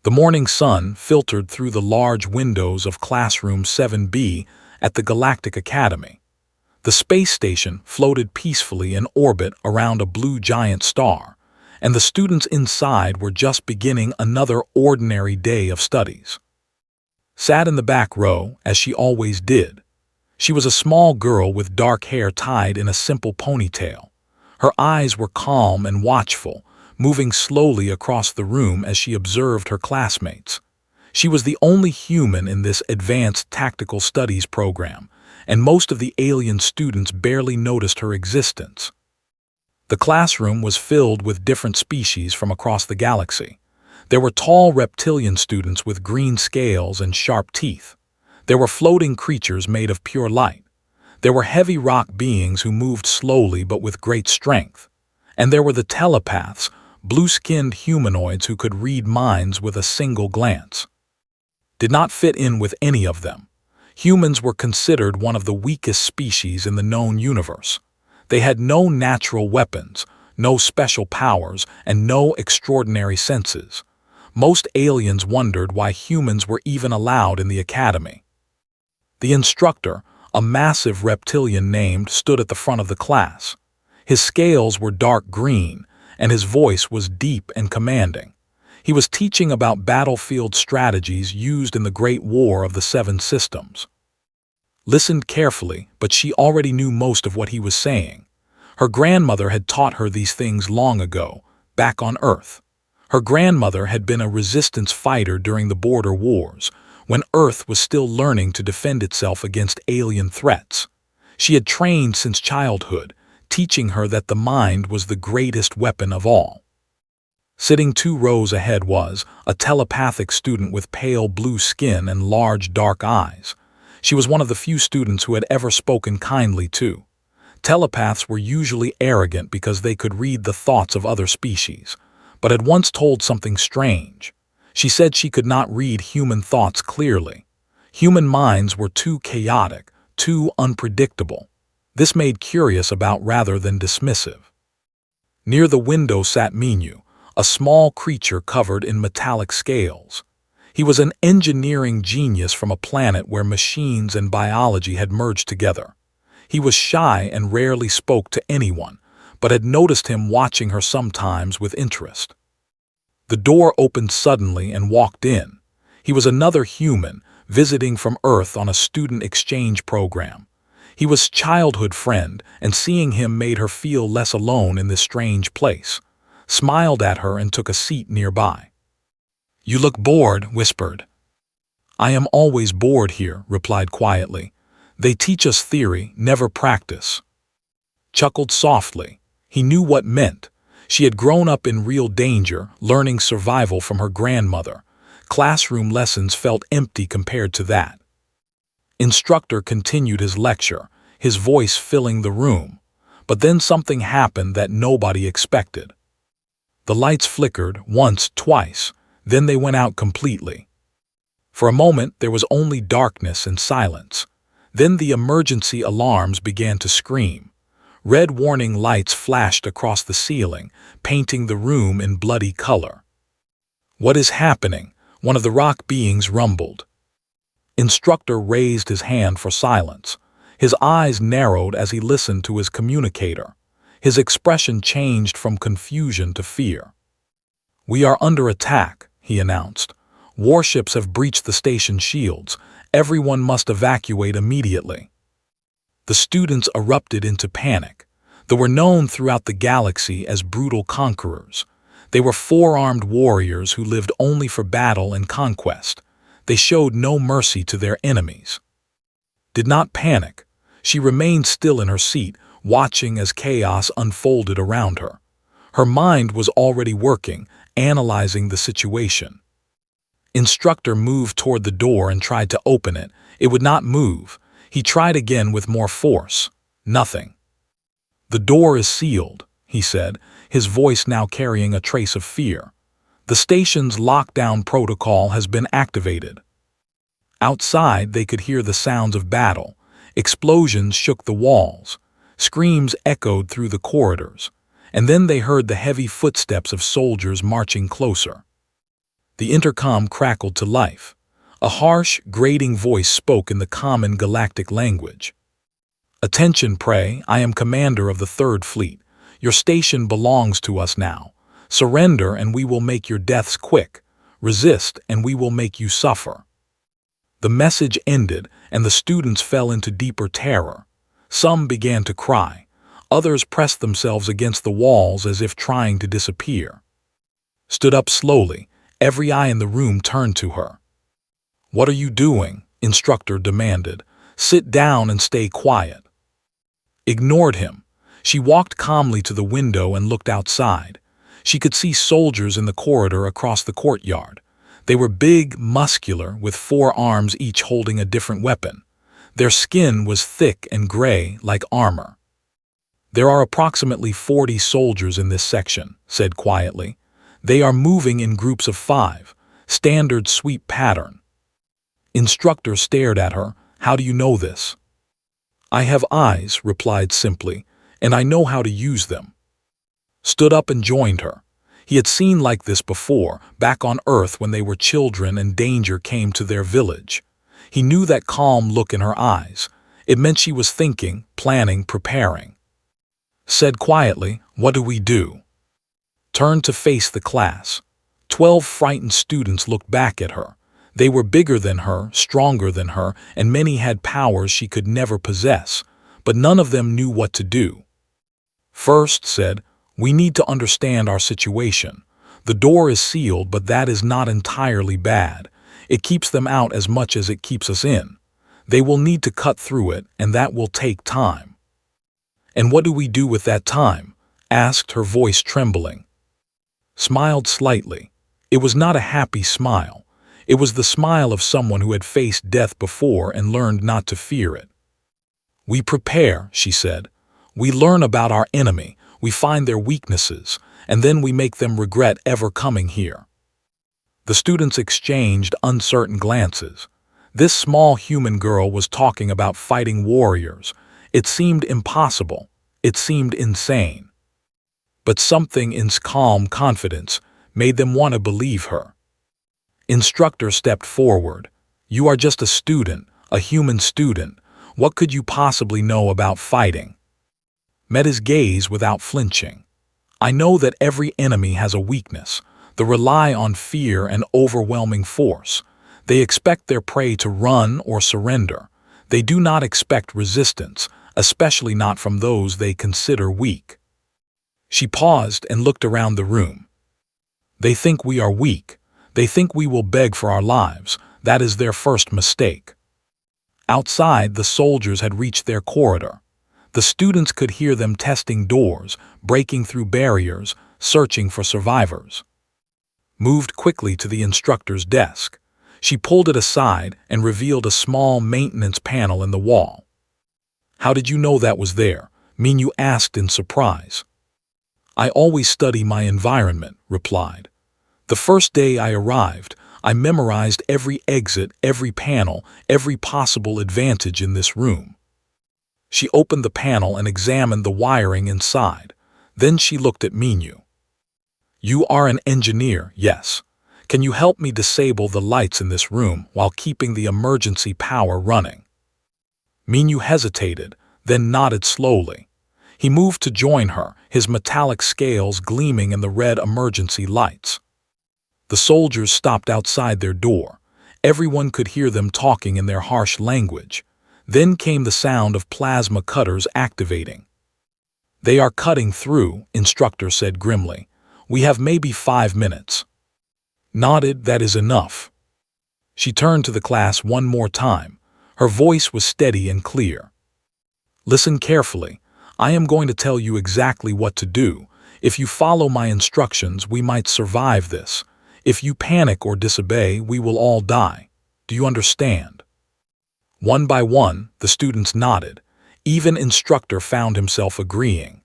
The morning sun filtered through the large windows of Classroom 7B at the Galactic Academy. The space station floated peacefully in orbit around a blue giant star, and the students inside were just beginning another ordinary day of studies. Sat in the back row, as she always did. She was a small girl with dark hair tied in a simple ponytail. Her eyes were calm and watchful, moving slowly across the room as she observed her classmates. She was the only human in this advanced tactical studies program, and most of the alien students barely noticed her existence. The classroom was filled with different species from across the galaxy. There were tall reptilian students with green scales and sharp teeth. There were floating creatures made of pure light. There were heavy rock beings who moved slowly but with great strength. And there were the telepaths, blue-skinned humanoids who could read minds with a single glance. Did not fit in with any of them. Humans were considered one of the weakest species in the known universe. They had no natural weapons, no special powers, and no extraordinary senses. Most aliens wondered why humans were even allowed in the academy. The instructor, a massive reptilian named, stood at the front of the class. His scales were dark green, and his voice was deep and commanding. He was teaching about battlefield strategies used in the Great War of the Seven Systems. Listened carefully, but she already knew most of what he was saying. Her grandmother had taught her these things long ago, back on Earth. Her grandmother had been a resistance fighter during the border wars, when Earth was still learning to defend itself against alien threats. She had trained since childhood, teaching her that the mind was the greatest weapon of all. Sitting 2 rows ahead was a telepathic student with pale blue skin and large dark eyes. She was one of the few students who had ever spoken kindly to. Telepaths were usually arrogant because they could read the thoughts of other species, but had once told something strange. She said she could not read human thoughts clearly. Human minds were too chaotic, too unpredictable. This made curious about rather than dismissive. Near the window sat Minu, a small creature covered in metallic scales. He was an engineering genius from a planet where machines and biology had merged together. He was shy and rarely spoke to anyone, but had noticed him watching her sometimes with interest. The door opened suddenly and walked in. He was another human, visiting from Earth on a student exchange program. He was childhood friend, and seeing him made her feel less alone in this strange place. Smiled at her and took a seat nearby. "You look bored," whispered. "I am always bored here," replied quietly. "They teach us theory, never practice." Chuckled softly. He knew what meant. She had grown up in real danger, learning survival from her grandmother. Classroom lessons felt empty compared to that. Instructor continued his lecture, his voice filling the room. But then something happened that nobody expected. The lights flickered once, twice, then they went out completely. For a moment there was only darkness and silence. Then the emergency alarms began to scream. Red warning lights flashed across the ceiling, painting the room in bloody color. "What is happening?" one of the rock beings rumbled. Instructor raised his hand for silence. His eyes narrowed as he listened to his communicator. His expression changed from confusion to fear. "We are under attack," he announced. "Warships have breached the station shields. Everyone must evacuate immediately." The students erupted into panic. They were known throughout the galaxy as brutal conquerors. They were 4-armed warriors who lived only for battle and conquest. They showed no mercy to their enemies. Did not panic. She remained still in her seat, watching as chaos unfolded around her. Her mind was already working, analyzing the situation. Instructor moved toward the door and tried to open it. It would not move. He tried again with more force. Nothing. "The door is sealed," he said, his voice now carrying a trace of fear. "The station's lockdown protocol has been activated." Outside, they could hear the sounds of battle. Explosions shook the walls. Screams echoed through the corridors. And then they heard the heavy footsteps of soldiers marching closer. The intercom crackled to life. A harsh, grating voice spoke in the common galactic language. "Attention, Prey, I am commander of the Third Fleet. Your station belongs to us now. Surrender and we will make your deaths quick. Resist and we will make you suffer." The message ended and the students fell into deeper terror. Some began to cry. Others pressed themselves against the walls as if trying to disappear. Stood up slowly. Every eye in the room turned to her. "What are you doing?" Instructor demanded. "Sit down and stay quiet." Ignored him. She walked calmly to the window and looked outside. She could see soldiers in the corridor across the courtyard. They were big, muscular, with 4 arms each holding a different weapon. Their skin was thick and gray like armor. "There are approximately 40 soldiers in this section," said quietly. "They are moving in groups of 5, standard sweep pattern." Instructor stared at her. "How do you know this?" "I have eyes," replied simply, "and I know how to use them." Stood up and joined her. He had seen like this before, back on Earth when they were children and danger came to their village. He knew that calm look in her eyes. It meant she was thinking, planning, preparing. Said quietly, "What do we do?" Turned to face the class. 12 frightened students looked back at her. They were bigger than her, stronger than her, and many had powers she could never possess, but none of them knew what to do. First said, "We need to understand our situation. The door is sealed, but that is not entirely bad. It keeps them out as much as it keeps us in. They will need to cut through it, and that will take time." "And what do we do with that time?" asked, her voice trembling. Smiled slightly. It was not a happy smile. It was the smile of someone who had faced death before and learned not to fear it. "We prepare," she said. "We learn about our enemy, we find their weaknesses, and then we make them regret ever coming here." The students exchanged uncertain glances. This small human girl was talking about fighting warriors. It seemed impossible. It seemed insane. But something in calm confidence made them want to believe her. Instructor stepped forward. "You are just a student, a human student. What could you possibly know about fighting?" Met his gaze without flinching. "I know that every enemy has a weakness. They rely on fear and overwhelming force. They expect their prey to run or surrender. They do not expect resistance, especially not from those they consider weak." She paused and looked around the room. "They think we are weak. They think we will beg for our lives. That is their first mistake." Outside, the soldiers had reached their corridor. The students could hear them testing doors, breaking through barriers, searching for survivors. Moved quickly to the instructor's desk. She pulled it aside and revealed a small maintenance panel in the wall. "How did you know that was there?" Minyu asked in surprise. "I always study my environment," replied. "The first day I arrived, I memorized every exit, every panel, every possible advantage in this room." She opened the panel and examined the wiring inside. Then she looked at Minyu. "You are an engineer, yes. Can you help me disable the lights in this room while keeping the emergency power running?" Minyu hesitated, then nodded slowly. He moved to join her, his metallic scales gleaming in the red emergency lights. The soldiers stopped outside their door. Everyone could hear them talking in their harsh language. Then came the sound of plasma cutters activating. "They are cutting through," instructor said grimly. "We have maybe 5 minutes." Nodded, "That is enough." She turned to the class one more time. Her voice was steady and clear. "Listen carefully. I am going to tell you exactly what to do. If you follow my instructions, we might survive this. If you panic or disobey, we will all die. Do you understand?" One by one, the students nodded. Even instructor found himself agreeing.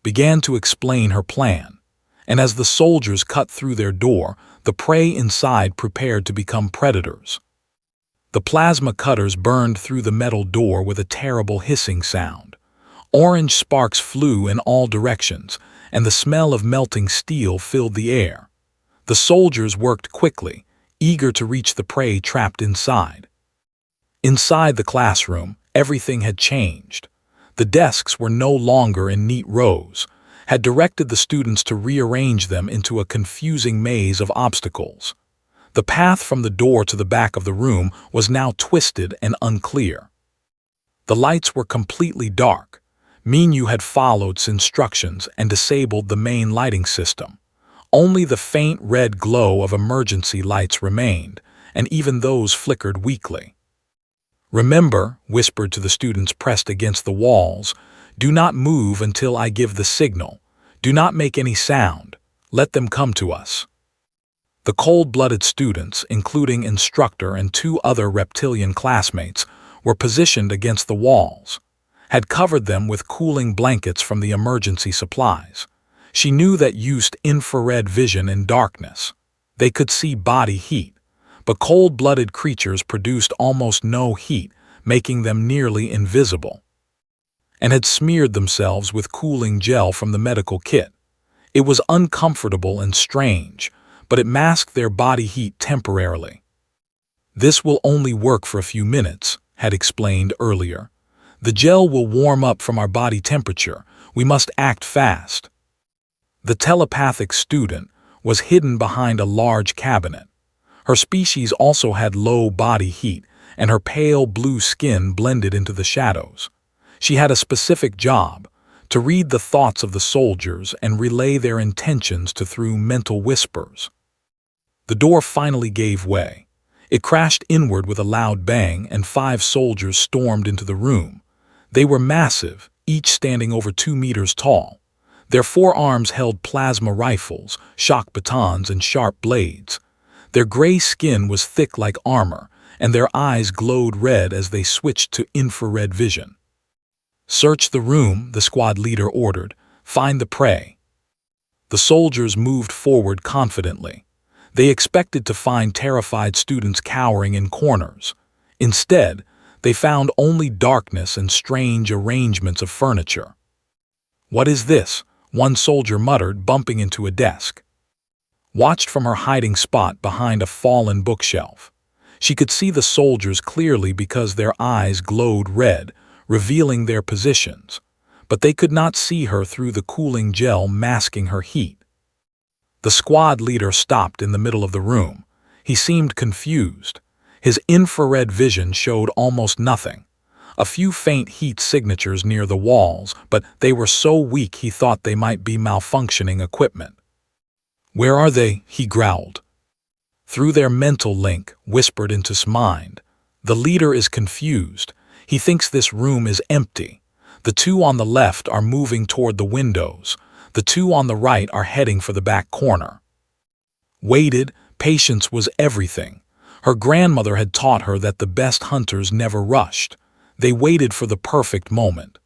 Began to explain her plan. And as the soldiers cut through their door, the prey inside prepared to become predators. The plasma cutters burned through the metal door with a terrible hissing sound. Orange sparks flew in all directions, and the smell of melting steel filled the air. The soldiers worked quickly, eager to reach the prey trapped inside. Inside the classroom, everything had changed. The desks were no longer in neat rows, had directed the students to rearrange them into a confusing maze of obstacles. The path from the door to the back of the room was now twisted and unclear. The lights were completely dark. Minu had followed instructions and disabled the main lighting system. Only the faint red glow of emergency lights remained, and even those flickered weakly. "Remember," whispered to the students pressed against the walls, "do not move until I give the signal. Do not make any sound. Let them come to us." The cold-blooded students, including instructor and two other reptilian classmates, were positioned against the walls, had covered them with cooling blankets from the emergency supplies. She knew that used infrared vision in darkness. They could see body heat, but cold-blooded creatures produced almost no heat, making them nearly invisible, and had smeared themselves with cooling gel from the medical kit. It was uncomfortable and strange, but it masked their body heat temporarily. "This will only work for a few minutes," had explained earlier. "The gel will warm up from our body temperature. We must act fast." The telepathic student was hidden behind a large cabinet. Her species also had low body heat, and her pale blue skin blended into the shadows. She had a specific job: to read the thoughts of the soldiers and relay their intentions through mental whispers. The door finally gave way. It crashed inward with a loud bang, and 5 soldiers stormed into the room. They were massive, each standing over 2 meters tall. Their forearms held plasma rifles, shock batons, and sharp blades. Their gray skin was thick like armor, and their eyes glowed red as they switched to infrared vision. "Search the room," the squad leader ordered. "Find the prey." The soldiers moved forward confidently. They expected to find terrified students cowering in corners. Instead, they found only darkness and strange arrangements of furniture. "What is this?" one soldier muttered, bumping into a desk. Watched from her hiding spot behind a fallen bookshelf. She could see the soldiers clearly because their eyes glowed red, revealing their positions, but they could not see her through the cooling gel masking her heat. The squad leader stopped in the middle of the room. He seemed confused. His infrared vision showed almost nothing. A few faint heat signatures near the walls, but they were so weak he thought they might be malfunctioning equipment. "Where are they?" he growled. Through their mental link, whispered into his mind. "The leader is confused. He thinks this room is empty. The 2 on the left are moving toward the windows. The 2 on the right are heading for the back corner." Waited, patience was everything. Her grandmother had taught her that the best hunters never rushed. They waited for the perfect moment.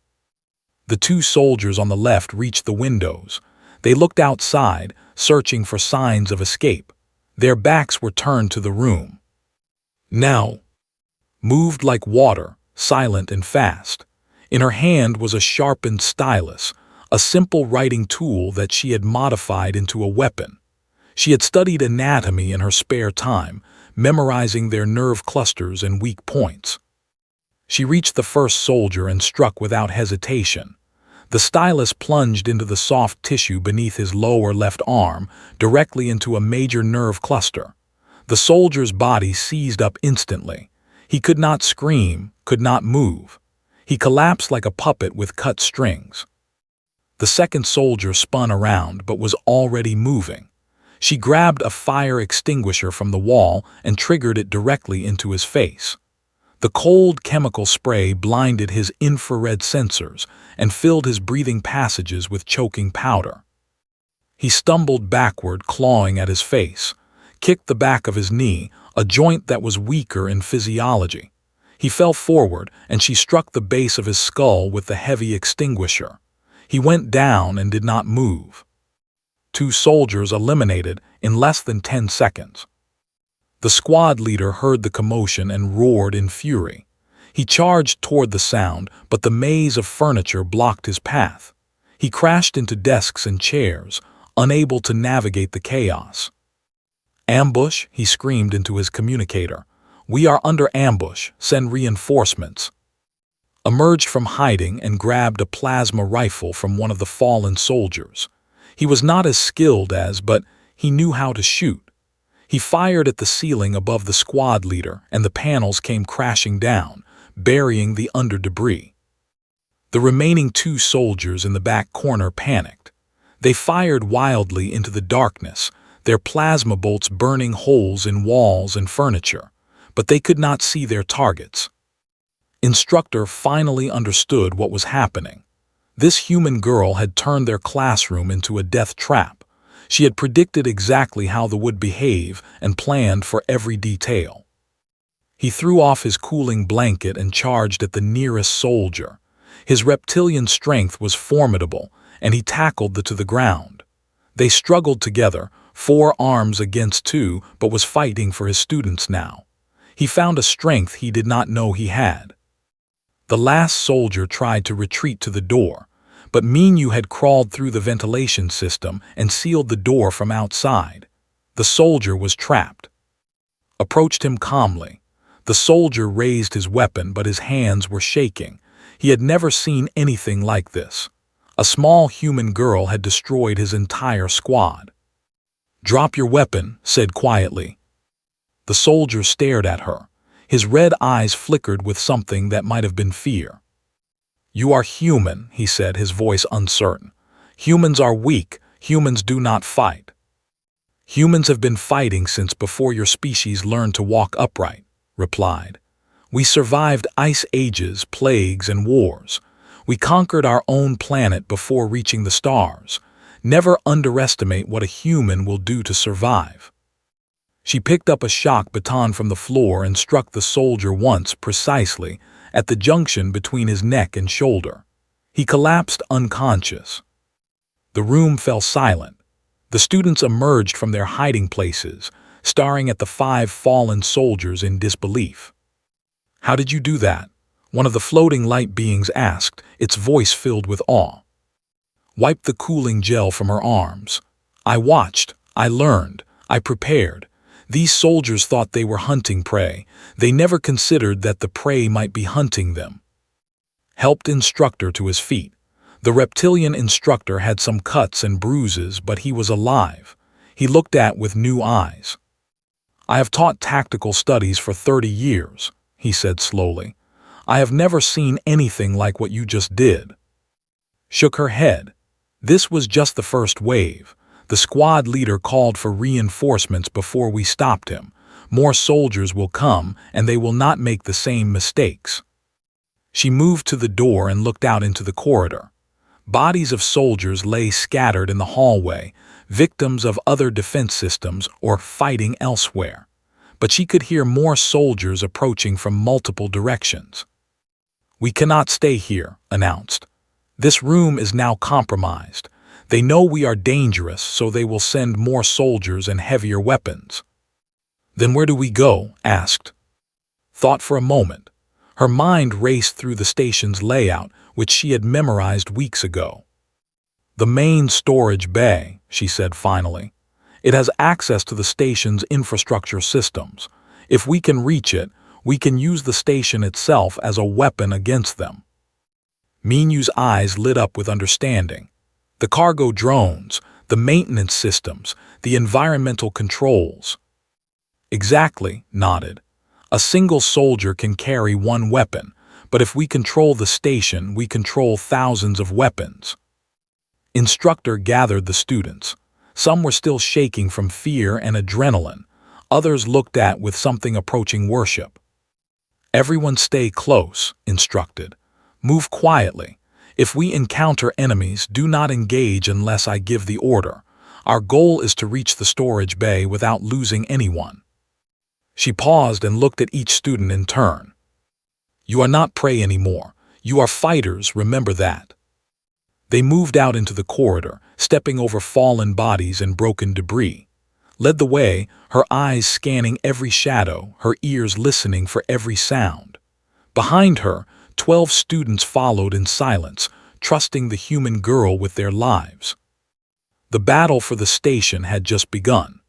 The 2 soldiers on the left reached the windows. They looked outside, searching for signs of escape. Their backs were turned to the room. Now, moved like water, silent and fast. In her hand was a sharpened stylus, a simple writing tool that she had modified into a weapon. She had studied anatomy in her spare time, memorizing their nerve clusters and weak points. She reached the first soldier and struck without hesitation. The stylus plunged into the soft tissue beneath his lower left arm, directly into a major nerve cluster. The soldier's body seized up instantly. He could not scream, could not move. He collapsed like a puppet with cut strings. The second soldier spun around but was already moving. She grabbed a fire extinguisher from the wall and triggered it directly into his face. The cold chemical spray blinded his infrared sensors and filled his breathing passages with choking powder. He stumbled backward, clawing at his face, kicked the back of his knee, a joint that was weaker in physiology. He fell forward, and she struck the base of his skull with the heavy extinguisher. He went down and did not move. 2 soldiers eliminated in less than 10 seconds. The squad leader heard the commotion and roared in fury. He charged toward the sound, but the maze of furniture blocked his path. He crashed into desks and chairs, unable to navigate the chaos. Ambush, he screamed into his communicator. We are under ambush. Send reinforcements. Emerged from hiding and grabbed a plasma rifle from one of the fallen soldiers. He was not as skilled as, but he knew how to shoot. He fired at the ceiling above the squad leader, and the panels came crashing down, burying the under debris. The remaining 2 soldiers in the back corner panicked. They fired wildly into the darkness, their plasma bolts burning holes in walls and furniture, but they could not see their targets. Instructor finally understood what was happening. This human girl had turned their classroom into a death trap. She had predicted exactly how they would behave and planned for every detail. He threw off his cooling blanket and charged at the nearest soldier. His reptilian strength was formidable, and he tackled to the ground. They struggled together, 4 arms against 2, but was fighting for his students now. He found a strength he did not know he had. The last soldier tried to retreat to the door, but Minyu had crawled through the ventilation system and sealed the door from outside. The soldier was trapped. Approached him calmly. The soldier raised his weapon, but his hands were shaking. He had never seen anything like this. A small human girl had destroyed his entire squad. "Drop your weapon," said quietly. The soldier stared at her. His red eyes flickered with something that might have been fear. "You are human," he said, his voice uncertain. "Humans are weak. Humans do not fight. Humans have been fighting since before your species learned to walk upright," replied. "We survived ice ages, plagues, and wars. We conquered our own planet before reaching the stars. Never underestimate what a human will do to survive." She picked up a shock baton from the floor and struck the soldier once precisely at the junction between his neck and shoulder. He collapsed unconscious. The room fell silent. The students emerged from their hiding places, staring at the 5 fallen soldiers in disbelief. "How did you do that?" one of the floating light beings asked, its voice filled with awe. Wiped the cooling gel from her arms. "I watched, I learned, I prepared. These soldiers thought they were hunting prey. They never considered that the prey might be hunting them." Helped instructor to his feet. The reptilian instructor had some cuts and bruises, but he was alive. He looked at with new eyes. "I have taught tactical studies for 30 years, he said slowly. "I have never seen anything like what you just did." Shook her head. "This was just the first wave. The squad leader called for reinforcements before we stopped him. More soldiers will come, and they will not make the same mistakes." She moved to the door and looked out into the corridor. Bodies of soldiers lay scattered in the hallway, victims of other defense systems or fighting elsewhere. But she could hear more soldiers approaching from multiple directions. "We cannot stay here," announced. "This room is now compromised. They know we are dangerous, so they will send more soldiers and heavier weapons." "Then where do we go?" asked. Thought for a moment. Her mind raced through the station's layout, which she had memorized weeks ago. "The main storage bay," she said finally. "It has access to the station's infrastructure systems. If we can reach it, we can use the station itself as a weapon against them." Minyu's eyes lit up with understanding. "The cargo drones, the maintenance systems, the environmental controls." "Exactly," nodded. "A single soldier can carry one weapon, but if we control the station, we control thousands of weapons." Instructor gathered the students. Some were still shaking from fear and adrenaline. Others looked at with something approaching worship. "Everyone stay close," instructed. "Move quietly. If we encounter enemies, do not engage unless I give the order. Our goal is to reach the storage bay without losing anyone." She paused and looked at each student in turn. "You are not prey anymore. You are fighters, remember that." They moved out into the corridor, stepping over fallen bodies and broken debris. Led the way, her eyes scanning every shadow, her ears listening for every sound. Behind her, 12 students followed in silence, trusting the human girl with their lives. The battle for the station had just begun.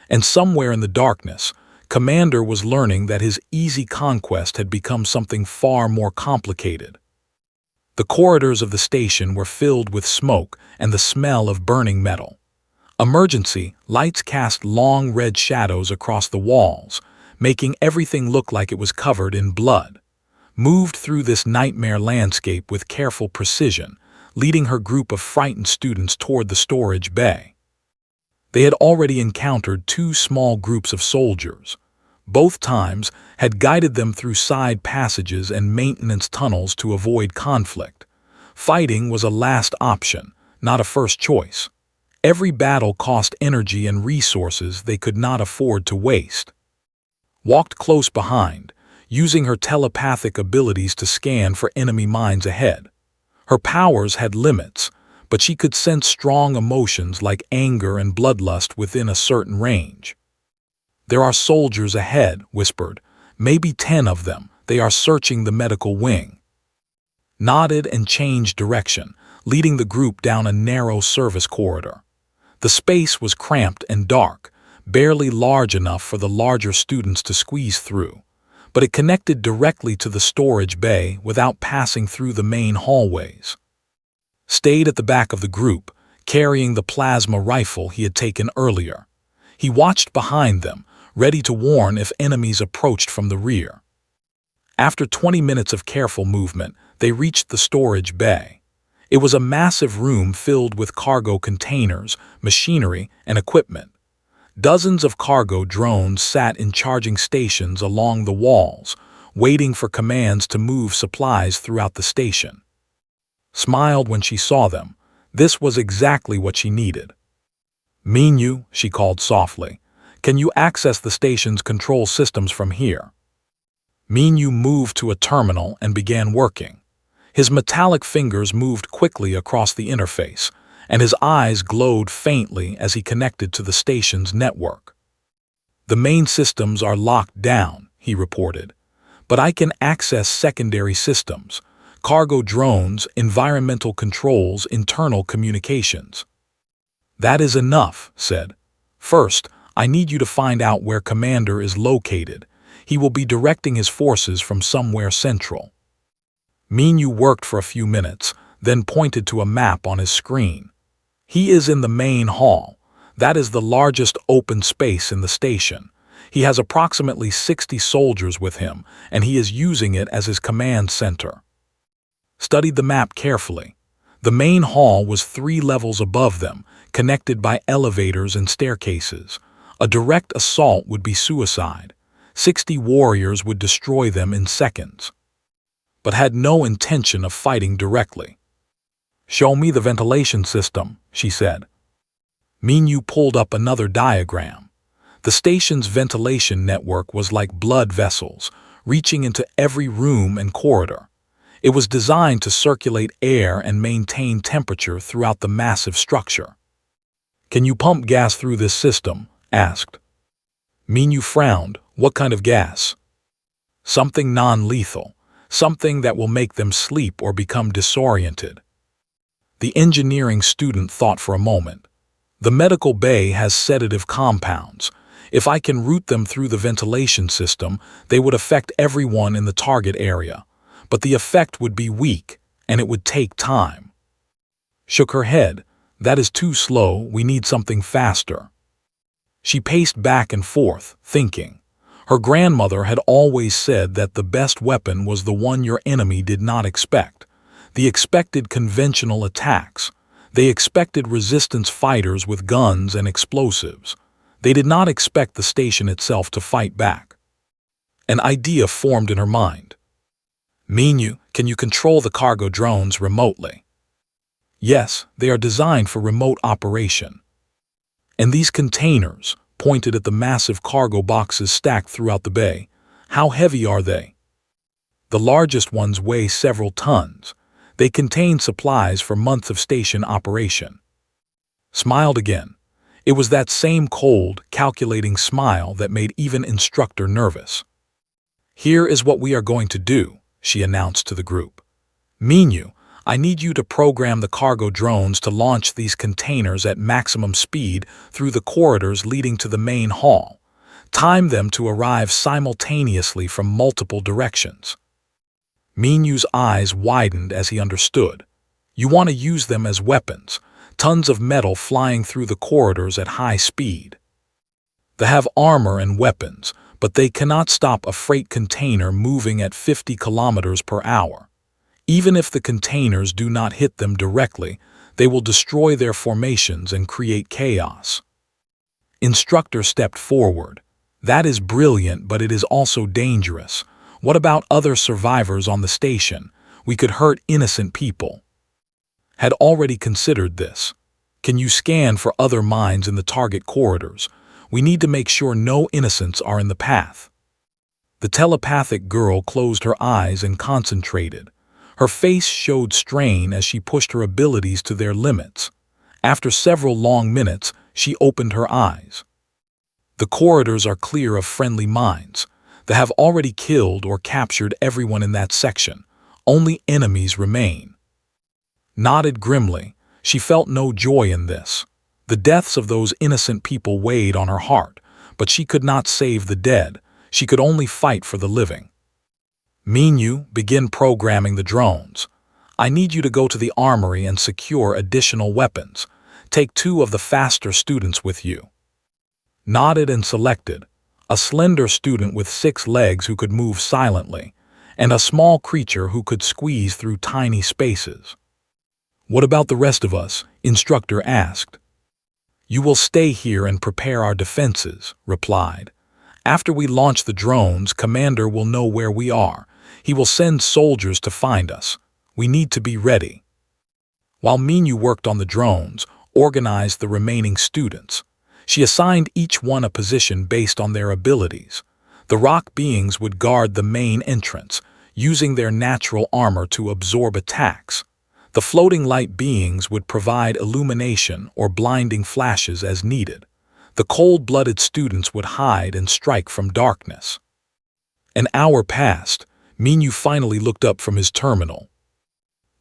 And somewhere in the darkness, Commander was learning that his easy conquest had become something far more complicated. The corridors of the station were filled with smoke and the smell of burning metal. Emergency lights cast long red shadows across the walls, making everything look like it was covered in blood. Moved through this nightmare landscape with careful precision, leading her group of frightened students toward the storage bay. They had already encountered two small groups of soldiers. Both times had guided them through side passages and maintenance tunnels to avoid conflict. Fighting was a last option, not a first choice. Every battle cost energy and resources they could not afford to waste. Walked close behind, using her telepathic abilities to scan for enemy minds ahead. Her powers had limits, but she could sense strong emotions like anger and bloodlust within a certain range. "There are soldiers ahead," whispered. "Maybe 10 of them. They are searching the medical wing." Nodded and changed direction, leading the group down a narrow service corridor. The space was cramped and dark, barely large enough for the larger students to squeeze through, but it connected directly to the storage bay without passing through the main hallways. Stayed at the back of the group, carrying the plasma rifle he had taken earlier. He watched behind them, ready to warn if enemies approached from the rear. After 20 minutes of careful movement, they reached the storage bay. It was a massive room filled with cargo containers, machinery, and equipment. Dozens of cargo drones sat in charging stations along the walls, waiting for commands to move supplies throughout the station. Smiled when she saw them. This was exactly what she needed. "Minyu," she called softly, "can you access the station's control systems from here?" Minyu moved to a terminal and began working. His metallic fingers moved quickly across the interface, and his eyes glowed faintly as he connected to the station's network. "The main systems are locked down," he reported, "but I can access secondary systems, cargo drones, environmental controls, internal communications." "That is enough," said. "First, I need you to find out where Commander is located. He will be directing his forces from somewhere central." Minyu worked for a few minutes, then pointed to a map on his screen. "He is in the main hall. That is the largest open space in the station. He has approximately 60 soldiers with him, and he is using it as his command center." Studied the map carefully. The main hall was 3 levels above them, connected by elevators and staircases. A direct assault would be suicide. 60 warriors would destroy them in seconds. But had no intention of fighting directly. "Show me the ventilation system," she said. Minyu pulled up another diagram. The station's ventilation network was like blood vessels, reaching into every room and corridor. It was designed to circulate air and maintain temperature throughout the massive structure. "Can you pump gas through this system?" asked. Minyu frowned. "What kind of gas?" "Something non-lethal. Something that will make them sleep or become disoriented." The engineering student thought for a moment. "The medical bay has sedative compounds. If I can route them through the ventilation system, they would affect everyone in the target area. But the effect would be weak, and it would take time." Shook her head. "That is too slow. We need something faster." She paced back and forth, thinking. Her grandmother had always said that the best weapon was the one your enemy did not expect. The expected conventional attacks. They expected resistance fighters with guns and explosives. They did not expect the station itself to fight back. An idea formed in her mind. "Minyu, can you control the cargo drones remotely?" "Yes, they are designed for remote operation." "And these containers," pointed at the massive cargo boxes stacked throughout the bay, "how heavy are they?" "The largest ones weigh several tons. They contain supplies for months of station operation." Smiled again. It was that same cold, calculating smile that made even instructor nervous. "Here is what we are going to do," she announced to the group. "Minyu, I need you to program the cargo drones to launch these containers at maximum speed through the corridors leading to the main hall. Time them to arrive simultaneously from multiple directions. Minyu's eyes widened as he understood. You want to use them as weapons, tons of metal flying through the corridors at high speed. They have armor and weapons, but they cannot stop a freight container moving at 50 kilometers per hour. Even if the containers do not hit them directly, they will destroy their formations and create chaos. Instructor stepped forward. That is brilliant, but it is also dangerous. What about other survivors on the station? We could hurt innocent people. Had already considered this. Can you scan for other mines in the target corridors? We need to make sure no innocents are in the path. The telepathic girl closed her eyes and concentrated. Her face showed strain as she pushed her abilities to their limits. After several long minutes, she opened her eyes. The corridors are clear of friendly mines. They have already killed or captured everyone in that section. Only enemies remain. Nodded grimly. She felt no joy in this. The deaths of those innocent people weighed on her heart, but she could not save the dead. She could only fight for the living. Minyu, begin programming the drones. I need you to go to the armory and secure additional weapons. Take 2 of the faster students with you. Nodded and selected. A slender student with 6 legs who could move silently, and a small creature who could squeeze through tiny spaces. What about the rest of us? Instructor asked. You will stay here and prepare our defenses, replied. After we launch the drones, Commander will know where we are. He will send soldiers to find us. We need to be ready. While Minyu worked on the drones, organized the remaining students. She assigned each one a position based on their abilities. The rock beings would guard the main entrance, using their natural armor to absorb attacks. The floating light beings would provide illumination or blinding flashes as needed. The cold-blooded students would hide and strike from darkness. An hour passed. Minyu finally looked up from his terminal.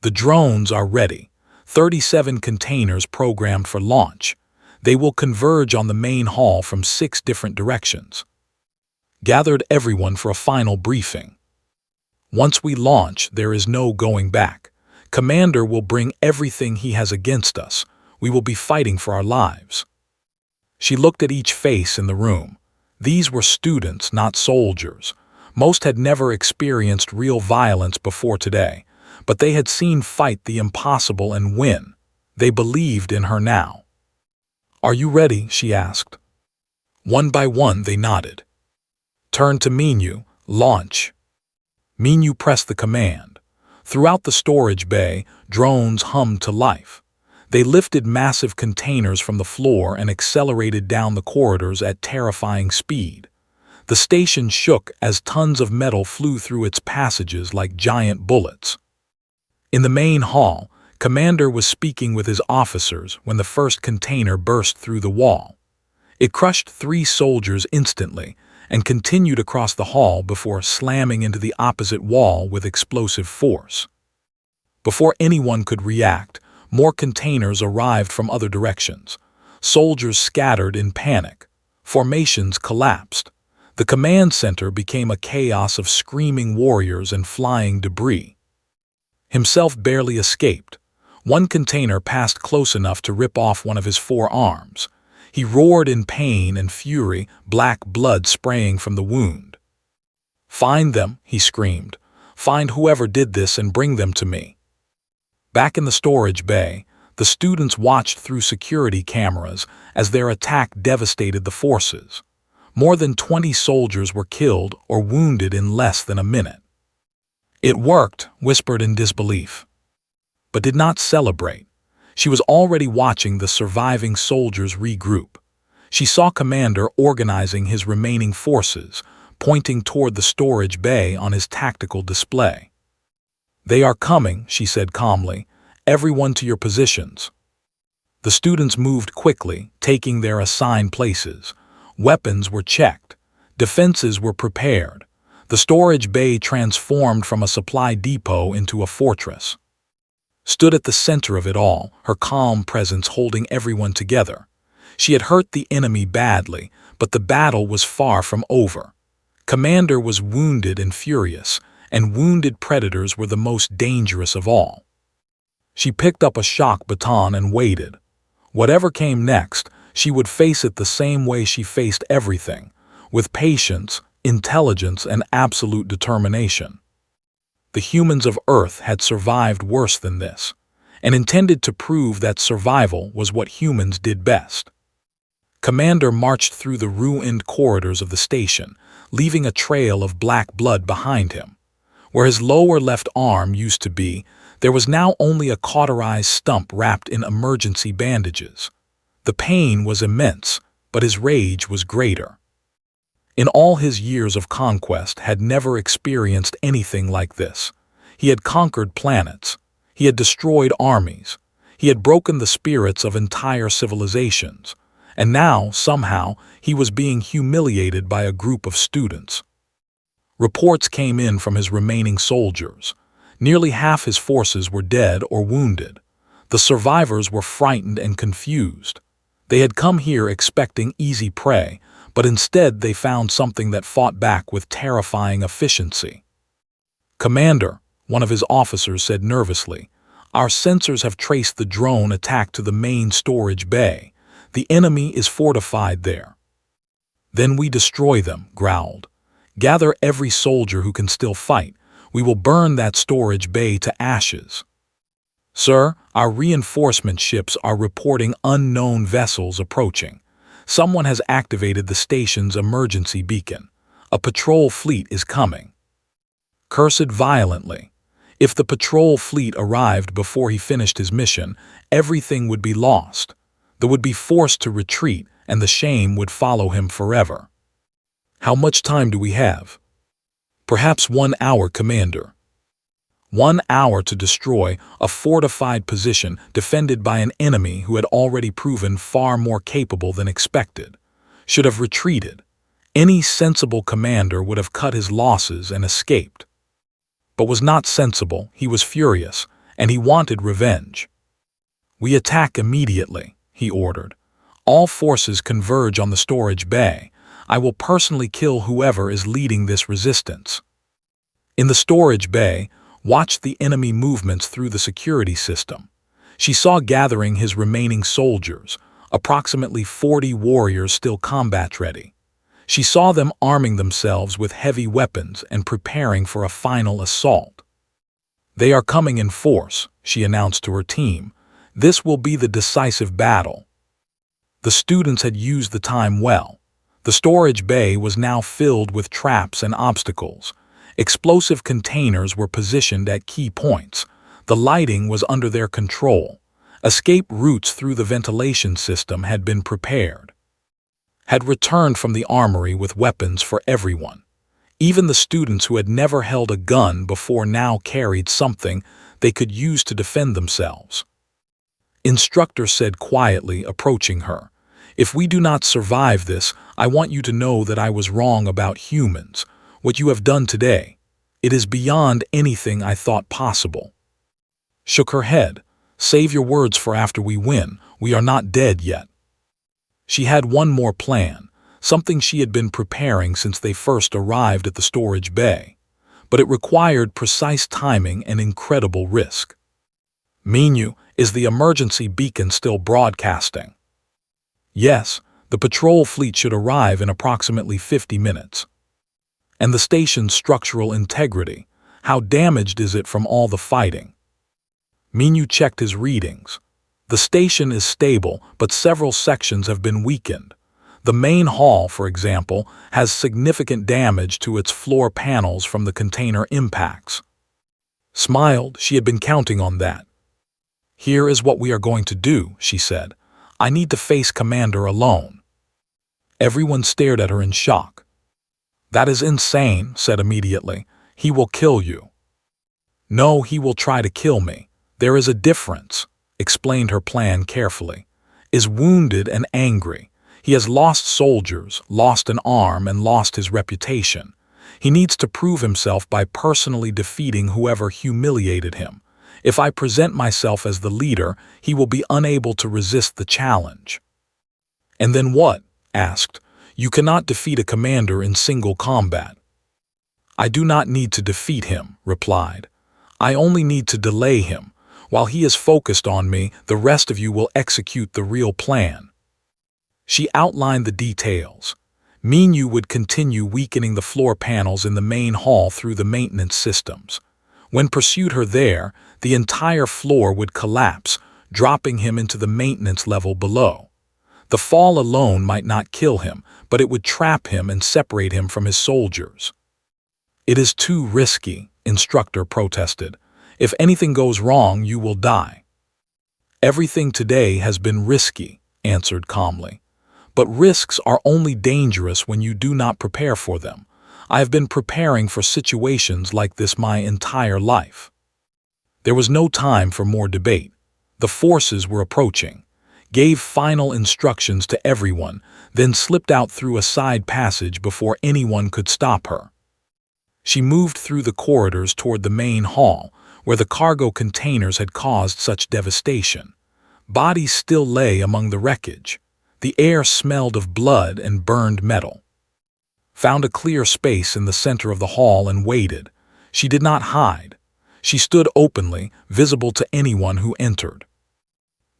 The drones are ready. 37 containers programmed for launch. They will converge on the main hall from 6 different directions. Gathered everyone for a final briefing. Once we launch, there is no going back. Commander will bring everything he has against us. We will be fighting for our lives. She looked at each face in the room. These were students, not soldiers. Most had never experienced real violence before today, but they had seen fight the impossible and win. They believed in her now. Are you ready? She asked. One by one, they nodded. Turned to Minyu, launch. Minyu pressed the command. Throughout the storage bay, drones hummed to life. They lifted massive containers from the floor and accelerated down the corridors at terrifying speed. The station shook as tons of metal flew through its passages like giant bullets. In the main hall, Commander was speaking with his officers when the first container burst through the wall. It crushed 3 soldiers instantly and continued across the hall before slamming into the opposite wall with explosive force. Before anyone could react, more containers arrived from other directions. Soldiers scattered in panic. Formations collapsed. The command center became a chaos of screaming warriors and flying debris. Himself barely escaped. One container passed close enough to rip off one of his 4 arms. He roared in pain and fury, black blood spraying from the wound. Find them, he screamed. Find whoever did this and bring them to me. Back in the storage bay, the students watched through security cameras as their attack devastated the forces. More than 20 soldiers were killed or wounded in less than a minute. It worked, whispered in disbelief, but did not celebrate. She was already watching the surviving soldiers regroup. She saw Commander organizing his remaining forces, pointing toward the storage bay on his tactical display. They are coming, she said calmly. Everyone to your positions. The students moved quickly, taking their assigned places. Weapons were checked. Defenses were prepared. The storage bay transformed from a supply depot into a fortress. stood at the center of it all, her calm presence holding everyone together. She had hurt the enemy badly, but the battle was far from over. Commander was wounded and furious, and wounded predators were the most dangerous of all. She picked up a shock baton and waited. Whatever came next, she would face it the same way she faced everything, with patience, intelligence, and absolute determination. The humans of Earth had survived worse than this, and intended to prove that survival was what humans did best. Commander marched through the ruined corridors of the station, leaving a trail of black blood behind him. Where his lower left arm used to be, there was now only a cauterized stump wrapped in emergency bandages. The pain was immense, but his rage was greater. In all his years of conquest had never experienced anything like this. He had conquered planets. He had destroyed armies. He had broken the spirits of entire civilizations. And now, somehow, he was being humiliated by a group of students. Reports came in from his remaining soldiers. Nearly half his forces were dead or wounded. The survivors were frightened and confused. They had come here expecting easy prey, but instead they found something that fought back with terrifying efficiency. "Commander," one of his officers said nervously, "our sensors have traced the drone attack to the main storage bay. The enemy is fortified there." "Then we destroy them," growled. "Gather every soldier who can still fight. We will burn that storage bay to ashes." "Sir, our reinforcement ships are reporting unknown vessels approaching. Someone has activated the station's emergency beacon. A patrol fleet is coming." Cursed violently. If the patrol fleet arrived before he finished his mission, everything would be lost. They would be forced to retreat, and the shame would follow him forever. "How much time do we have?" "Perhaps 1 hour, Commander." 1 hour to destroy a fortified position defended by an enemy who had already proven far more capable than expected. Should have retreated. Any sensible commander would have cut his losses and escaped. But was not sensible, he was furious, and he wanted revenge. "We attack immediately," he ordered. "All forces converge on the storage bay. I will personally kill whoever is leading this resistance." In the storage bay, watched the enemy movements through the security system. She saw gathering his remaining soldiers, approximately 40 warriors still combat-ready. She saw them arming themselves with heavy weapons and preparing for a final assault. "They are coming in force," she announced to her team. "This will be the decisive battle." The students had used the time well. The storage bay was now filled with traps and obstacles. Explosive containers were positioned at key points. The lighting was under their control. Escape routes through the ventilation system had been prepared. Had returned from the armory with weapons for everyone. Even the students who had never held a gun before now carried something they could use to defend themselves. Instructor said quietly, approaching her, "If we do not survive this, I want you to know that I was wrong about humans. What you have done today, it is beyond anything I thought possible." Shook her head. "Save your words for after we win. We are not dead yet." She had one more plan, something she had been preparing since they first arrived at the storage bay. But it required precise timing and incredible risk. "Minu, is the emergency beacon still broadcasting?" "Yes, the patrol fleet should arrive in approximately 50 minutes. "And the station's structural integrity, how damaged is it from all the fighting?" Minu checked his readings. "The station is stable, but several sections have been weakened. The main hall, for example, has significant damage to its floor panels from the container impacts." Smiled, she had been counting on that. "Here is what we are going to do," she said. "I need to face Commander alone." Everyone stared at her in shock. "That is insane," said immediately. "He will kill you." "No, he will try to kill me. There is a difference," explained her plan carefully. "Is wounded and angry. He has lost soldiers, lost an arm, and lost his reputation. He needs to prove himself by personally defeating whoever humiliated him. If I present myself as the leader, he will be unable to resist the challenge." "And then what?" asked. "You cannot defeat a commander in single combat." "I do not need to defeat him," replied. "I only need to delay him. While he is focused on me, the rest of you will execute the real plan." She outlined the details. Minyu would continue weakening the floor panels in the main hall through the maintenance systems. When pursued her there, the entire floor would collapse, dropping him into the maintenance level below. The fall alone might not kill him, but it would trap him and separate him from his soldiers. "It is too risky," instructor protested. "If anything goes wrong, you will die." "Everything today has been risky," answered calmly. "But risks are only dangerous when you do not prepare for them. I have been preparing for situations like this my entire life." There was no time for more debate. The forces were approaching. Gave final instructions to everyone, then slipped out through a side passage before anyone could stop her. She moved through the corridors toward the main hall, where the cargo containers had caused such devastation. Bodies still lay among the wreckage. The air smelled of blood and burned metal. Found a clear space in the center of the hall and waited. She did not hide. She stood openly, visible to anyone who entered.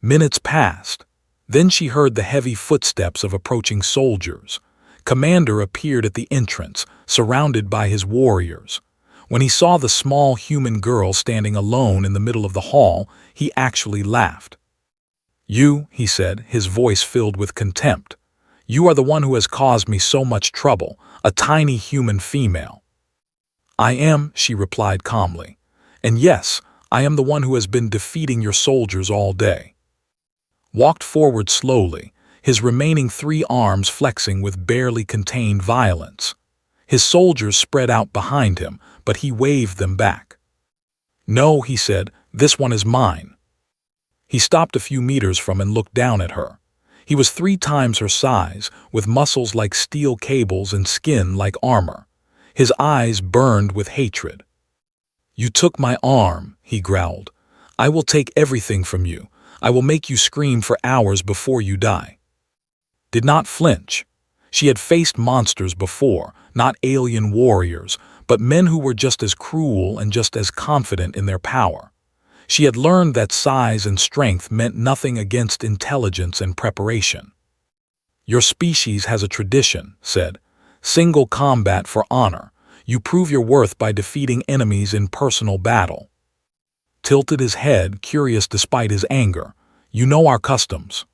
Minutes passed. Then she heard the heavy footsteps of approaching soldiers. Commander appeared at the entrance, surrounded by his warriors. When he saw the small human girl standing alone in the middle of the hall, he actually laughed. "You," he said, his voice filled with contempt. "You are the one who has caused me so much trouble, a tiny human female." "I am," she replied calmly. "And yes, I am the one who has been defeating your soldiers all day." Walked forward slowly, his remaining 3 arms flexing with barely contained violence. His soldiers spread out behind him, but he waved them back. "No," he said, "this one is mine." He stopped a few meters from and looked down at her. He was 3 times her size, with muscles like steel cables and skin like armor. His eyes burned with hatred. "You took my arm," he growled. "I will take everything from you. I will make you scream for hours before you die." Did not flinch. She had faced monsters before, not alien warriors, but men who were just as cruel and just as confident in their power. She had learned that size and strength meant nothing against intelligence and preparation. "Your species has a tradition," said. "Single combat for honor. You prove your worth by defeating enemies in personal battle." Tilted his head, curious despite his anger. "You know our customs."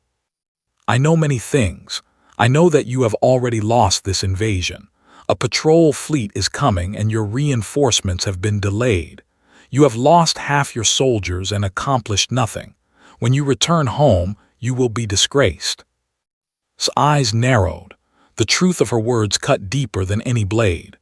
"I know many things. I know that you have already lost this invasion. A patrol fleet is coming and your reinforcements have been delayed. You have lost half your soldiers and accomplished nothing. When you return home, you will be disgraced." His eyes narrowed. The truth of her words cut deeper than any blade.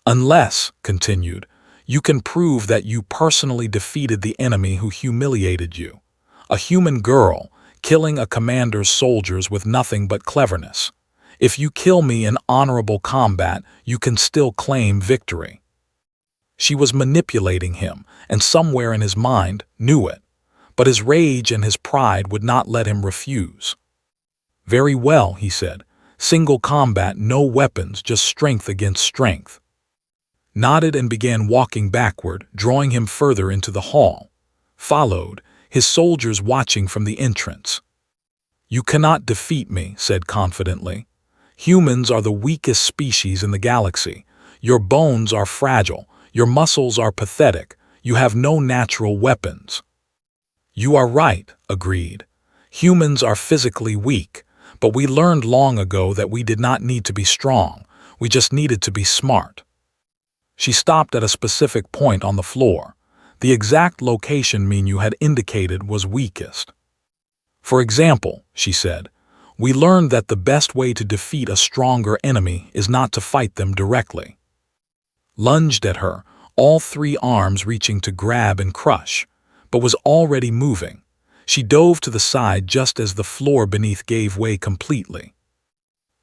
"Unless," continued, "you can prove that you personally defeated the enemy who humiliated you. A human girl, killing a commander's soldiers with nothing but cleverness. If you kill me in honorable combat, you can still claim victory." She was manipulating him, and somewhere in his mind knew it. But his rage and his pride would not let him refuse. "Very well," he said. "Single combat, no weapons, just strength against strength." Nodded and began walking backward, drawing him further into the hall. Followed, his soldiers watching from the entrance. "You cannot defeat me," said confidently. "Humans are the weakest species in the galaxy. Your bones are fragile. Your muscles are pathetic. You have no natural weapons." "You are right," agreed. "Humans are physically weak, but we learned long ago that we did not need to be strong. We just needed to be smart." She stopped at a specific point on the floor. The exact location Minyu had indicated was weakest. "For example," she said, "we learned that the best way to defeat a stronger enemy is not to fight them directly." Lunged at her, all 3 arms reaching to grab and crush, but was already moving. She dove to the side just as the floor beneath gave way completely.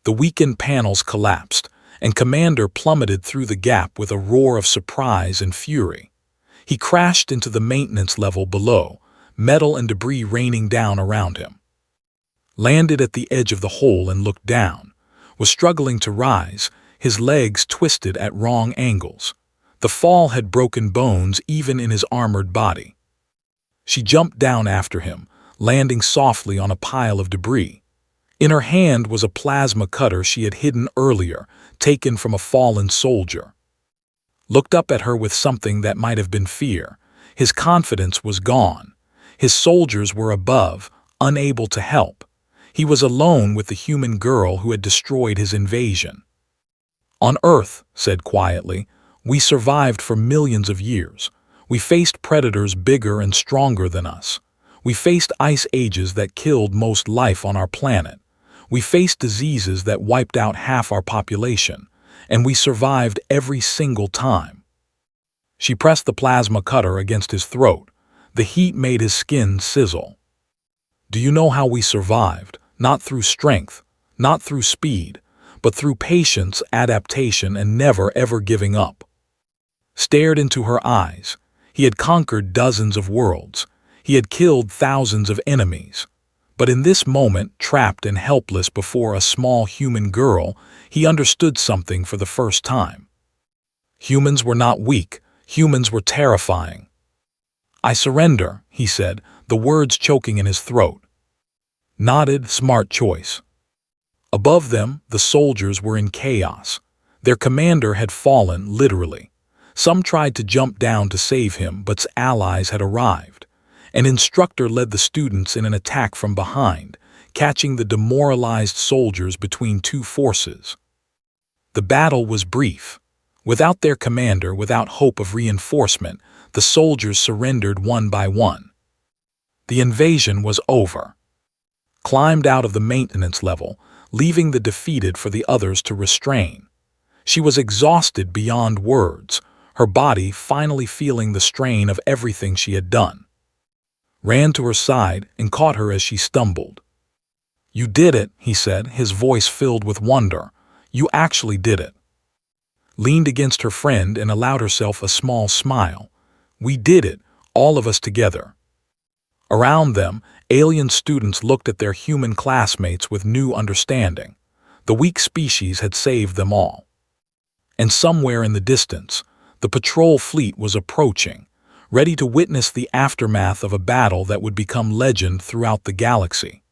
The weakened panels collapsed, and Commander plummeted through the gap with a roar of surprise and fury. He crashed into the maintenance level below, metal and debris raining down around him. Landed at the edge of the hole and looked down. Was struggling to rise, his legs twisted at wrong angles. The fall had broken bones even in his armored body. She jumped down after him, landing softly on a pile of debris. In her hand was a plasma cutter she had hidden earlier, taken from a fallen soldier. Looked up at her with something that might have been fear. His confidence was gone. His soldiers were above, unable to help. He was alone with the human girl who had destroyed his invasion. On Earth, said quietly, we survived for millions of years. We faced predators bigger and stronger than us. We faced ice ages that killed most life on our planet. We faced diseases that wiped out half our population, and we survived every single time. She pressed the plasma cutter against his throat. The heat made his skin sizzle. Do you know how we survived? Not through strength, not through speed, but through patience, adaptation, and never ever giving up. Stared into her eyes. He had conquered dozens of worlds. He had killed thousands of enemies. But in this moment, trapped and helpless before a small human girl, he understood something for the first time. Humans were not weak. Humans were terrifying. I surrender, he said, the words choking in his throat. Nodded, smart choice. Above them, the soldiers were in chaos. Their commander had fallen, literally. Some tried to jump down to save him, but allies had arrived. An instructor led the students in an attack from behind, catching the demoralized soldiers between two forces. The battle was brief. Without their commander, without hope of reinforcement, the soldiers surrendered one by one. The invasion was over. Climbed out of the maintenance level, leaving the defeated for the others to restrain. She was exhausted beyond words, her body finally feeling the strain of everything she had done. Ran to her side and caught her as she stumbled. You did it, he said, his voice filled with wonder. You actually did it. Leaned against her friend and allowed herself a small smile. We did it, all of us together. Around them, alien students looked at their human classmates with new understanding. The weak species had saved them all. And somewhere in the distance, the patrol fleet was approaching, ready to witness the aftermath of a battle that would become legend throughout the galaxy.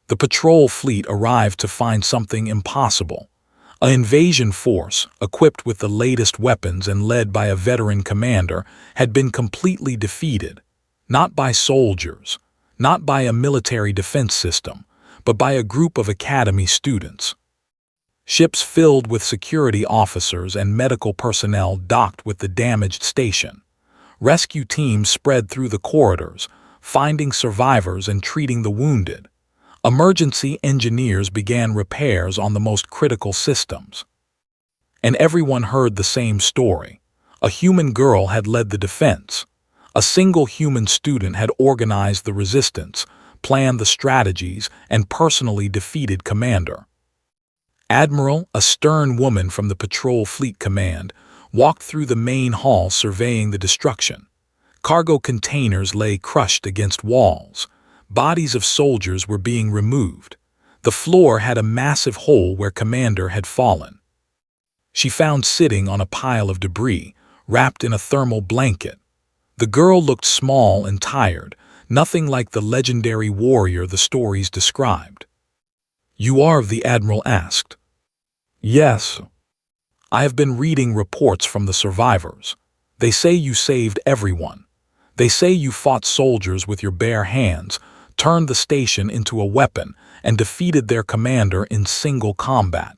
The patrol fleet arrived to find something impossible. An invasion force, equipped with the latest weapons and led by a veteran commander, had been completely defeated, not by soldiers, not by a military defense system, but by a group of academy students. Ships filled with security officers and medical personnel docked with the damaged station. Rescue teams spread through the corridors, finding survivors and treating the wounded. Emergency engineers began repairs on the most critical systems. And everyone heard the same story. A human girl had led the defense. A single human student had organized the resistance, planned the strategies, and personally defeated Commander. Admiral, a stern woman from the Patrol Fleet Command, walked through the main hall surveying the destruction. Cargo containers lay crushed against walls. Bodies of soldiers were being removed. The floor had a massive hole where Commander had fallen. She found sitting on a pile of debris, wrapped in a thermal blanket. The girl looked small and tired, nothing like the legendary warrior the stories described. You are, the Admiral asked. Yes. I have been reading reports from the survivors. They say you saved everyone. They say you fought soldiers with your bare hands, turned the station into a weapon, and defeated their commander in single combat.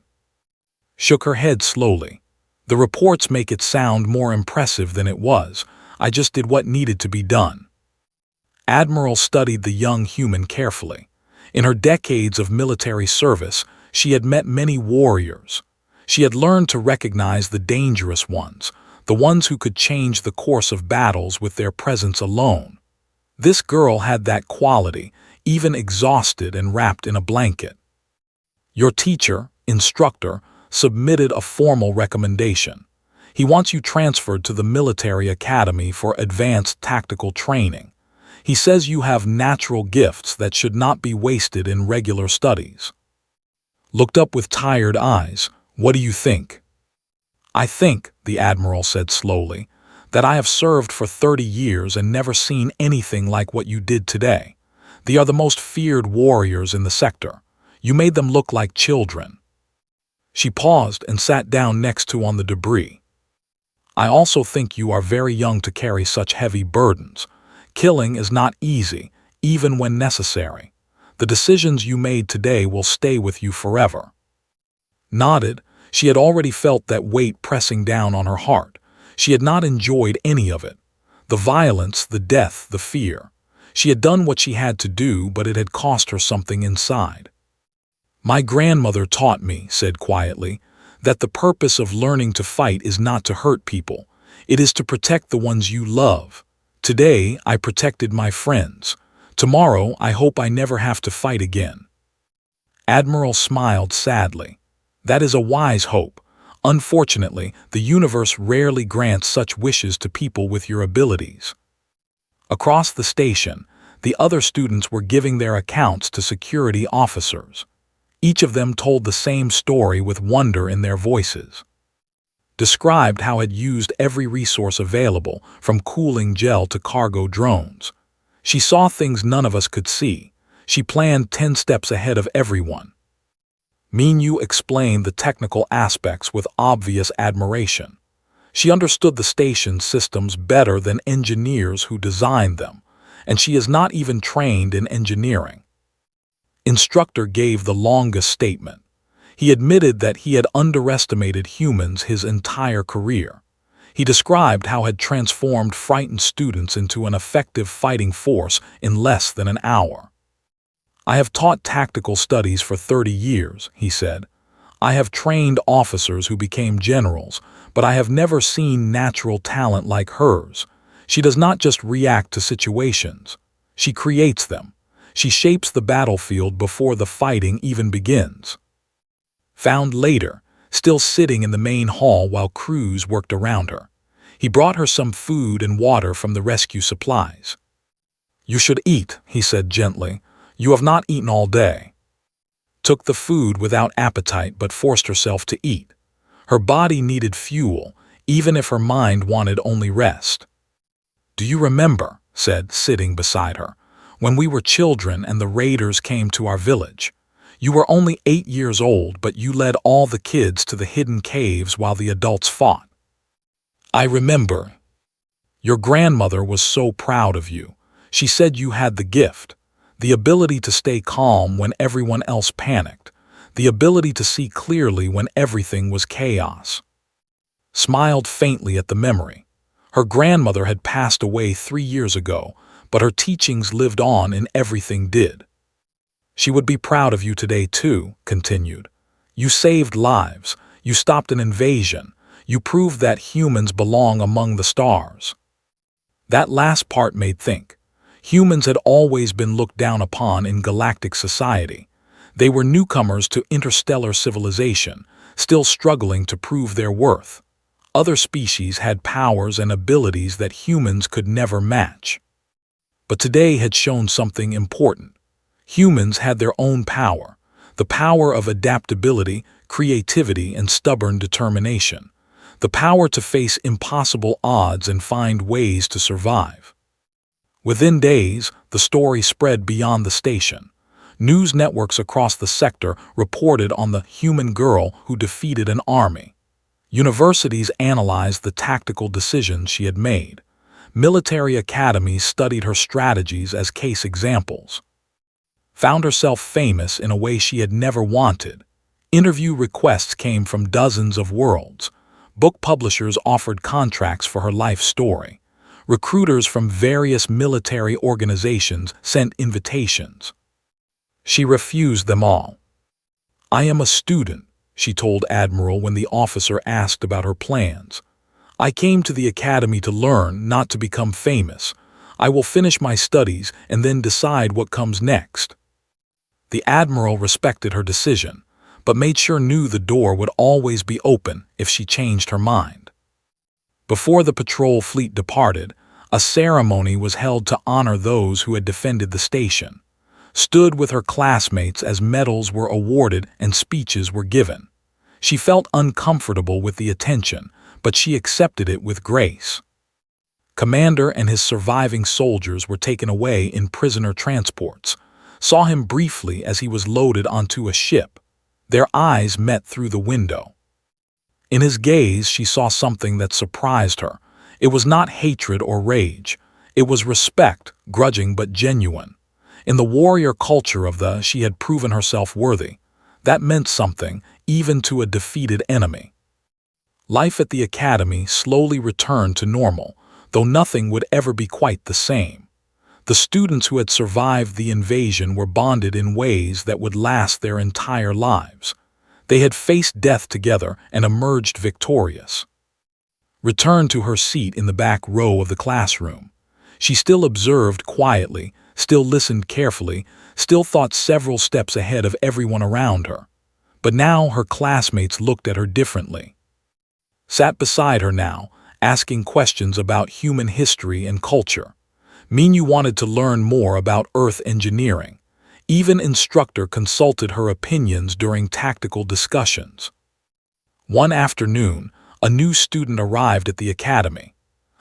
Shook her head slowly. The reports make it sound more impressive than it was. I just did what needed to be done. Admiral studied the young human carefully. In her decades of military service, she had met many warriors. She had learned to recognize the dangerous ones, the ones who could change the course of battles with their presence alone. This girl had that quality, even exhausted and wrapped in a blanket. Your teacher, instructor, submitted a formal recommendation. He wants you transferred to the military academy for advanced tactical training. He says you have natural gifts that should not be wasted in regular studies." Looked up with tired eyes. "What do you think?" "I think," the Admiral said slowly, "that I have served for 30 years and never seen anything like what you did today. They are the most feared warriors in the sector. You made them look like children." She paused and sat down next to on the debris. "I also think you are very young to carry such heavy burdens. Killing is not easy, even when necessary. The decisions you made today will stay with you forever." Nodded. She had already felt that weight pressing down on her heart. She had not enjoyed any of it. The violence, the death, the fear. She had done what she had to do, but it had cost her something inside. "My grandmother taught me," said quietly, "that the purpose of learning to fight is not to hurt people. It is to protect the ones you love. Today, I protected my friends. Tomorrow, I hope I never have to fight again." Admiral smiled sadly. "That is a wise hope. Unfortunately, the universe rarely grants such wishes to people with your abilities." Across the station, the other students were giving their accounts to security officers. Each of them told the same story with wonder in their voices. Described how it used every resource available, from cooling gel to cargo drones. She saw things none of us could see. She planned 10 steps ahead of everyone. Minyu explained the technical aspects with obvious admiration. She understood the station's systems better than engineers who designed them, and she is not even trained in engineering. Instructor gave the longest statement. He admitted that he had underestimated humans his entire career. He described how had transformed frightened students into an effective fighting force in less than an hour. "I have taught tactical studies for 30 years, he said. "I have trained officers who became generals, but I have never seen natural talent like hers. She does not just react to situations. She creates them. She shapes the battlefield before the fighting even begins." Found later, still sitting in the main hall while crews worked around her. He brought her some food and water from the rescue supplies. "You should eat," he said gently. "You have not eaten all day." Took the food without appetite but forced herself to eat. Her body needed fuel, even if her mind wanted only rest. "Do you remember," said, sitting beside her, "when we were children and the raiders came to our village? You were only 8 years old, but you led all the kids to the hidden caves while the adults fought." "I remember. Your grandmother was so proud of you. She said you had the gift, the ability to stay calm when everyone else panicked, the ability to see clearly when everything was chaos." Smiled faintly at the memory. Her grandmother had passed away 3 years ago, but her teachings lived on in everything did. "She would be proud of you today too," continued. "You saved lives, you stopped an invasion, you proved that humans belong among the stars." That last part made think. Humans had always been looked down upon in galactic society. They were newcomers to interstellar civilization, still struggling to prove their worth. Other species had powers and abilities that humans could never match. But today had shown something important. Humans had their own power, the power of adaptability, creativity, and stubborn determination, the power to face impossible odds and find ways to survive. Within days, the story spread beyond the station. News networks across the sector reported on the human girl who defeated an army. Universities analyzed the tactical decisions she had made. Military academies studied her strategies as case examples. Found herself famous in a way she had never wanted. Interview requests came from dozens of worlds. Book publishers offered contracts for her life story. Recruiters from various military organizations sent invitations. She refused them all. "I am a student," she told Admiral when the officer asked about her plans. "I came to the academy to learn, not to become famous. I will finish my studies and then decide what comes next." The Admiral respected her decision, but made sure the door would always be open if she changed her mind. Before the patrol fleet departed, a ceremony was held to honor those who had defended the station. Stood with her classmates as medals were awarded and speeches were given. She felt uncomfortable with the attention, but she accepted it with grace. Commander and his surviving soldiers were taken away in prisoner transports. Saw him briefly as he was loaded onto a ship. Their eyes met through the window. In his gaze, she saw something that surprised her. It was not hatred or rage. It was respect, grudging but genuine. In the warrior culture of she had proven herself worthy. That meant something, even to a defeated enemy. Life at the academy slowly returned to normal, though nothing would ever be quite the same. The students who had survived the invasion were bonded in ways that would last their entire lives. They had faced death together and emerged victorious. Returned to her seat in the back row of the classroom. She still observed quietly, still listened carefully, still thought several steps ahead of everyone around her. But now her classmates looked at her differently. Sat beside her now, asking questions about human history and culture. Minyu wanted to learn more about Earth engineering. Even instructor consulted her opinions during tactical discussions. One afternoon, a new student arrived at the academy.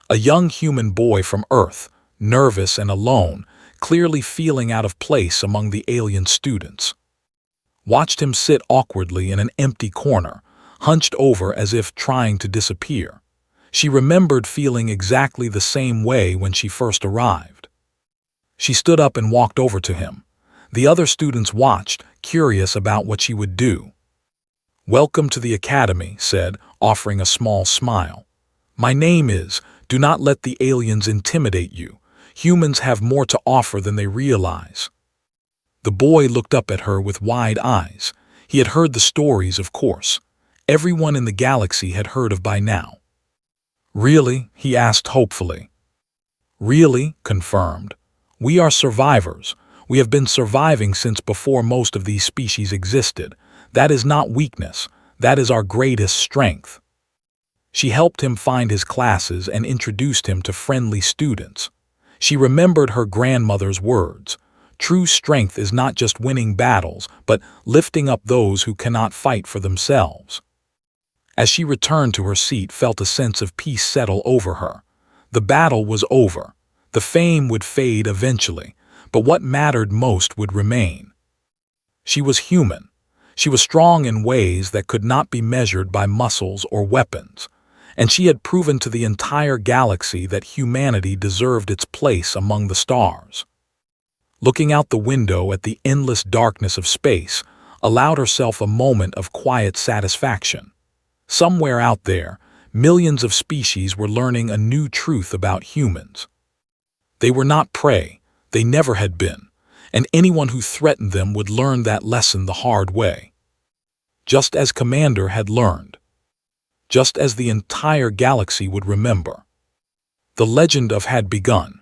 A young human boy from Earth, nervous and alone, clearly feeling out of place among the alien students. Watched him sit awkwardly in an empty corner, hunched over as if trying to disappear. She remembered feeling exactly the same way when she first arrived. She stood up and walked over to him. The other students watched, curious about what she would do. "Welcome to the academy," said, offering a small smile. "My name is, do not let the aliens intimidate you. Humans have more to offer than they realize." The boy looked up at her with wide eyes. He had heard the stories, of course. Everyone in the galaxy had heard of by now. "Really?" he asked hopefully. "Really," confirmed. "We are survivors. We have been surviving since before most of these species existed. That is not weakness. That is our greatest strength." She helped him find his classes and introduced him to friendly students. She remembered her grandmother's words. True strength is not just winning battles, but lifting up those who cannot fight for themselves. As she returned to her seat, felt a sense of peace settle over her. The battle was over. The fame would fade eventually, but what mattered most would remain. She was human. She was strong in ways that could not be measured by muscles or weapons, and she had proven to the entire galaxy that humanity deserved its place among the stars. Looking out the window at the endless darkness of space, allowed herself a moment of quiet satisfaction. Somewhere out there, millions of species were learning a new truth about humans. They were not prey. They never had been, and anyone who threatened them would learn that lesson the hard way. Just as Commander had learned. Just as the entire galaxy would remember. The legend of had begun.